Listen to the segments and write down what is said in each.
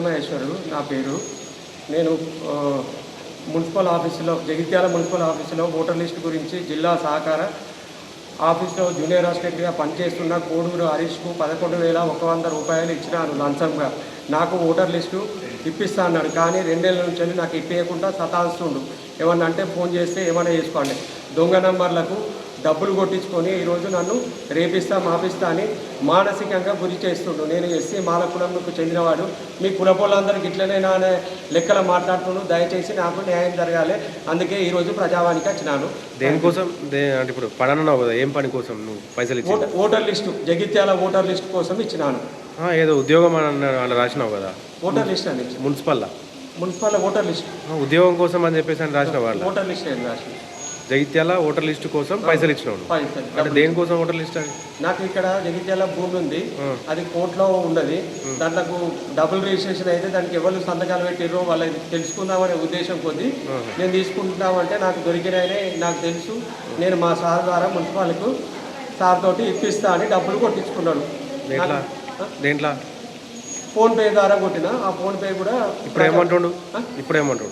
మహేశ్వరు నా పేరు. నేను మున్సిపల్ ఆఫీసులో జగిత్యాల మున్సిపల్ ఆఫీసులో ఓటర్ లిస్టు గురించి జిల్లా సహకార ఆఫీస్లో జూనియర్ అసిస్టెంట్గా పనిచేస్తున్న కోడూరు హరీష్కు 11,100 రూపాయలు ఇచ్చినాను లంచంగా. నాకు ఓటర్ లిస్టు ఇప్పిస్తా అన్నాడు, కానీ 2 నెలల నుంచి నాకు ఇప్పేయకుండా సతాయిస్తుండు. ఏమన్నా అంటే ఫోన్ చేస్తే ఏమైనా చేసుకోండి, దొంగ నంబర్లకు డబ్బులు కొట్టించుకొని ఈరోజు నన్ను రేపిస్తా మాపిస్తా అని మానసికంగా గురి చేస్తుండు. నేను ఎస్సీ మాల కులంకు చెందినవాడు, మీ కులపోళ్ళందరికీ ఇట్లనేనా అనే లెక్కలు మాట్లాడుతున్నాను. దయచేసి నాకు న్యాయం జరగాలి, అందుకే ఈరోజు ప్రజావానికి వచ్చినాను. దేనికోసం అంటే ఇప్పుడు పడన్నావు కదా, ఏం పని కోసం నువ్వు పైసలు ఇచ్చి? Voter list, Jagtial voter list కోసం ఇచ్చినాను. ఏదో ఉద్యోగం అని రాసినావు కదా, ఓటర్ లిస్ట్ అని మున్సిపల్ ఓటర్ లిస్ట్ ఉద్యోగం కోసం అని చెప్పేసి అని రాసిన వాళ్ళు. ఓటర్ లిస్ట్ అని రాసిన జగిత్యాల ఓటర్ లిస్టు కోసం పైసలు ఇచ్చినావు. అంటే దేనికోసం ఓటర్ లిస్ట్ అది? నాకు ఇక్కడ జగిత్యాల భూమి ఉంది, అది కోర్టులో ఉన్నది. దాంట్లో డబుల్ రిజిస్ట్రేషన్ అయితే దానికి ఎవరు సంతకాలు పెట్టిర్రో వాళ్ళకి తెలుసుకుందామనే ఉద్దేశం కొద్ది నేను తీసుకుంటామంటే నాకు దొరికినాయనే నాకు తెలుసు. నేను మా సార్ ద్వారా మున్సిపాల్కు సార్ తోటి ఇప్పిస్తా అని డబ్బులు కొట్టించుకున్నాడు. దేంట్లో? ఫోన్పే ద్వారా కొట్టిన. ఆ ఫోన్పే కూడా ఇప్పుడు ఏమంటుండు?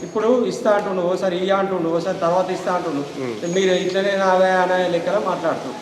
ఇప్పుడు ఇస్తా అంటుండు, ఓసారి ఇయ్య అంటుండు, ఓసారి తర్వాత ఇస్తా అంటుండు. మీరు ఇట్లనే నావే అనే లెక్కలో మాట్లాడుతుండు.